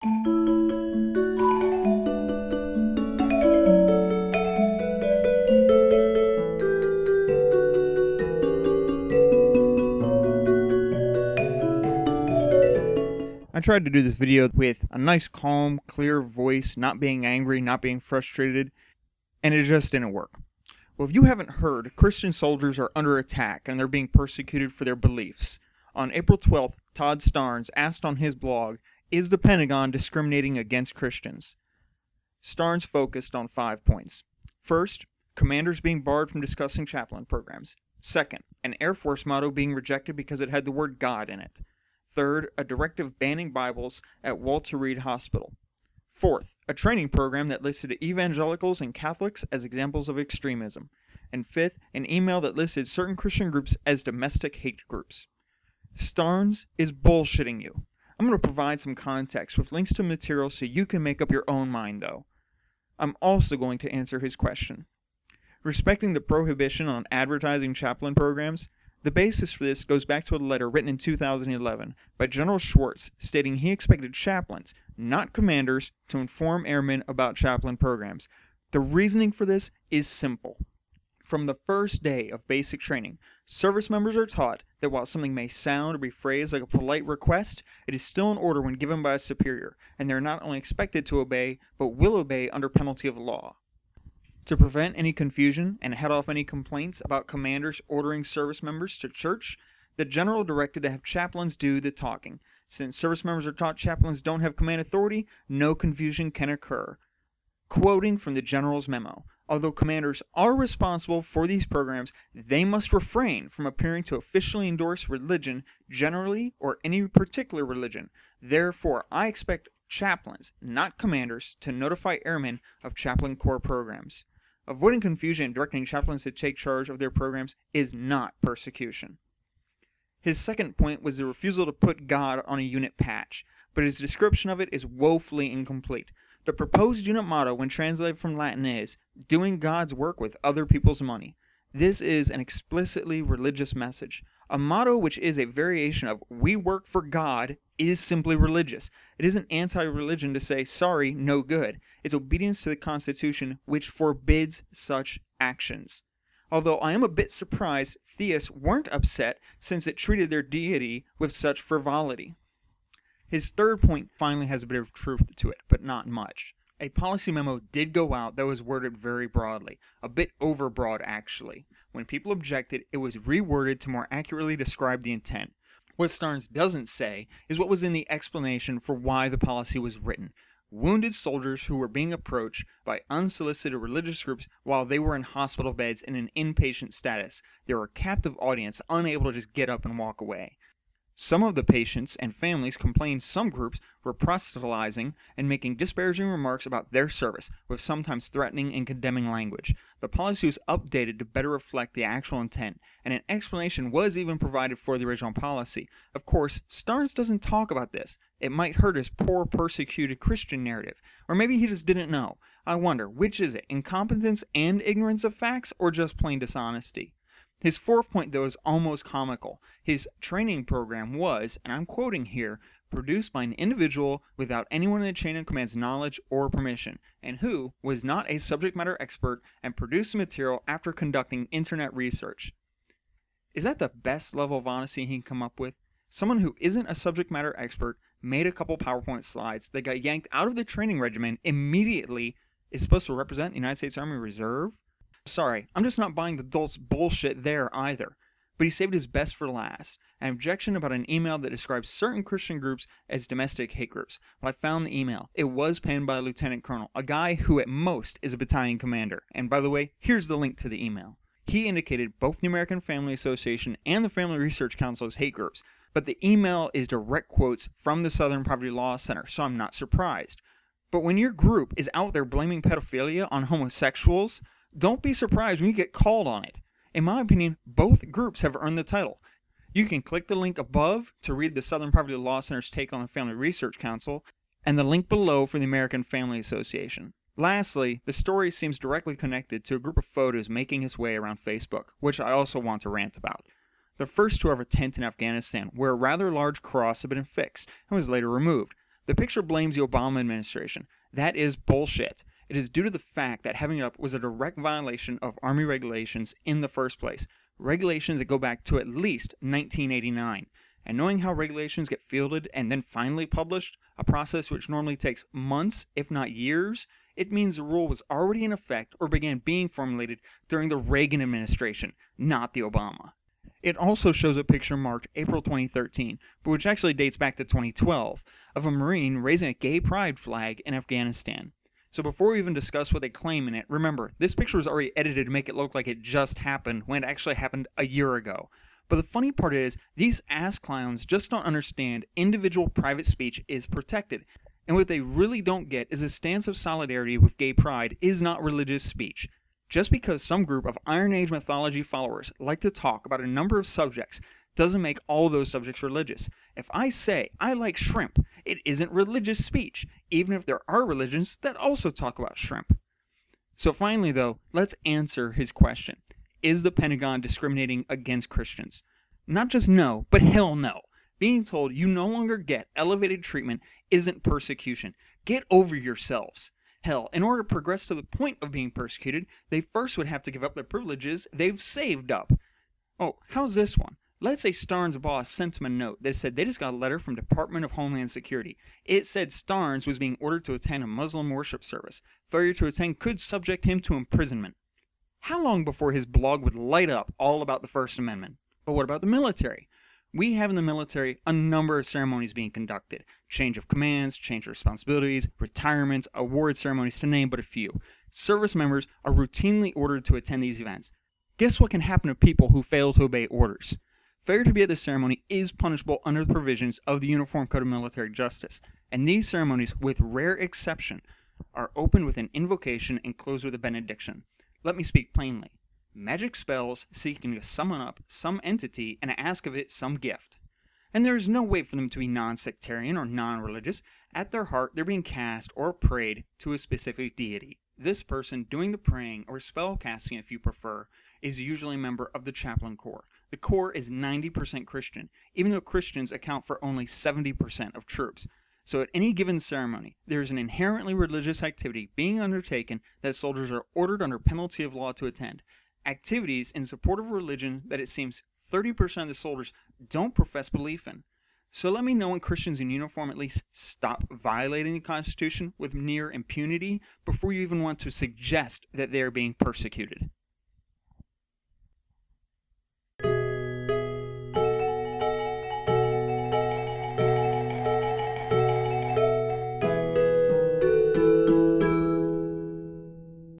I tried to do this video with a nice, calm, clear voice, not being angry, not being frustrated, and it just didn't work. Well, if you haven't heard, Christian soldiers are under attack and they're being persecuted for their beliefs. On April 12th, Todd Starnes asked on his blog, "Is the Pentagon discriminating against Christians?" Starnes focused on 5 points. First, commanders being barred from discussing chaplain programs. Second, an Air Force motto being rejected because it had the word God in it. Third, a directive banning Bibles at Walter Reed Hospital. Fourth, a training program that listed evangelicals and Catholics as examples of extremism. And fifth, an email that listed certain Christian groups as domestic hate groups. Starnes is bullshitting you. I'm going to provide some context with links to material so you can make up your own mind, though. I'm also going to answer his question. Respecting the prohibition on advertising chaplain programs, the basis for this goes back to a letter written in 2011 by General Schwartz stating he expected chaplains, not commanders, to inform airmen about chaplain programs. The reasoning for this is simple. From the first day of basic training, service members are taught that while something may sound or be phrased like a polite request, it is still an order when given by a superior, and they are not only expected to obey, but will obey under penalty of law. To prevent any confusion and head off any complaints about commanders ordering service members to church, the general directed to have chaplains do the talking. Since service members are taught chaplains don't have command authority, no confusion can occur. Quoting from the general's memo, although commanders are responsible for these programs, they must refrain from appearing to officially endorse religion generally or any particular religion. Therefore, I expect chaplains, not commanders, to notify airmen of chaplain corps programs. Avoiding confusion and directing chaplains to take charge of their programs is not persecution. His second point was the refusal to put God on a unit patch, but his description of it is woefully incomplete. The proposed unit motto, when translated from Latin, is, "doing God's work with other people's money." This is an explicitly religious message. A motto which is a variation of "we work for God" is simply religious. It isn't anti-religion to say, "sorry, no good." It's obedience to the Constitution, which forbids such actions. Although I am a bit surprised theists weren't upset since it treated their deity with such frivolity. His third point finally has a bit of truth to it, but not much. A policy memo did go out that was worded very broadly, a bit overbroad actually. When people objected, it was reworded to more accurately describe the intent. What Starnes doesn't say is what was in the explanation for why the policy was written. Wounded soldiers who were being approached by unsolicited religious groups while they were in hospital beds in an inpatient status. They were a captive audience, unable to just get up and walk away. Some of the patients and families complained some groups were proselytizing and making disparaging remarks about their service, with sometimes threatening and condemning language. The policy was updated to better reflect the actual intent, and an explanation was even provided for the original policy. Of course, Starnes doesn't talk about this. It might hurt his poor persecuted Christian narrative, or maybe he just didn't know. I wonder, which is it, incompetence and ignorance of facts, or just plain dishonesty? His fourth point, though, is almost comical. His training program was, and I'm quoting here, produced by an individual without anyone in the chain of command's knowledge or permission, and who was not a subject matter expert and produced the material after conducting internet research. Is that the best level of honesty he can come up with? Someone who isn't a subject matter expert made a couple PowerPoint slides that got yanked out of the training regimen immediately is supposed to represent the United States Army Reserve? Sorry, I'm just not buying the dolt's bullshit there either. But he saved his best for last, an objection about an email that describes certain Christian groups as domestic hate groups. Well, I found the email. It was penned by a lieutenant colonel, a guy who at most is a battalion commander. And by the way, here's the link to the email. He indicated both the American Family Association and the Family Research Council as hate groups, but the email is direct quotes from the Southern Poverty Law Center, so I'm not surprised. But when your group is out there blaming pedophilia on homosexuals, don't be surprised when you get called on it. In my opinion, both groups have earned the title. You can click the link above to read the Southern Poverty Law Center's take on the Family Research Council, and the link below for the American Family Association. Lastly, the story seems directly connected to a group of photos making its way around Facebook, which I also want to rant about. The first two are of a tent in Afghanistan, where a rather large cross had been affixed and was later removed. The picture blames the Obama administration. That is bullshit. It is due to the fact that having it up was a direct violation of Army regulations in the first place. Regulations that go back to at least 1989. And knowing how regulations get fielded and then finally published, a process which normally takes months, if not years, it means the rule was already in effect or began being formulated during the Reagan administration, not the Obama. It also shows a picture marked April 2013, but which actually dates back to 2012, of a Marine raising a gay pride flag in Afghanistan. So before we even discuss what they claim in it, remember, this picture was already edited to make it look like it just happened when it actually happened a year ago. But the funny part is, these ass clowns just don't understand individual private speech is protected. And what they really don't get is a stance of solidarity with gay pride is not religious speech. Just because some group of Iron Age mythology followers like to talk about a number of subjects doesn't make all those subjects religious. If I say I like shrimp, it isn't religious speech, even if there are religions that also talk about shrimp. So finally though, let's answer his question. Is the Pentagon discriminating against Christians? Not just no, but hell no. Being told you no longer get elevated treatment isn't persecution. Get over yourselves. Hell, in order to progress to the point of being persecuted, they first would have to give up their privileges they've saved up. Oh, how's this one? Let's say Starnes' boss sent him a note that said they just got a letter from Department of Homeland Security. It said Starnes was being ordered to attend a Muslim worship service. Failure to attend could subject him to imprisonment. How long before his blog would light up all about the First Amendment? But what about the military? We have in the military a number of ceremonies being conducted. Change of commands, change of responsibilities, retirements, award ceremonies, to name but a few. Service members are routinely ordered to attend these events. Guess what can happen to people who fail to obey orders? Failure to be at the ceremony is punishable under the provisions of the Uniform Code of Military Justice, and these ceremonies, with rare exception, are opened with an invocation and closed with a benediction. Let me speak plainly. Magic spells seeking to summon up some entity and ask of it some gift. And there is no way for them to be non-sectarian or non-religious. At their heart, they're being cast or prayed to a specific deity. This person doing the praying, or spell casting if you prefer, is usually a member of the chaplain corps. The corps is 90% Christian, even though Christians account for only 70% of troops. So at any given ceremony, there is an inherently religious activity being undertaken that soldiers are ordered under penalty of law to attend. Activities in support of religion that it seems 30% of the soldiers don't profess belief in. So let me know when Christians in uniform at least stop violating the Constitution with near impunity before you even want to suggest that they are being persecuted.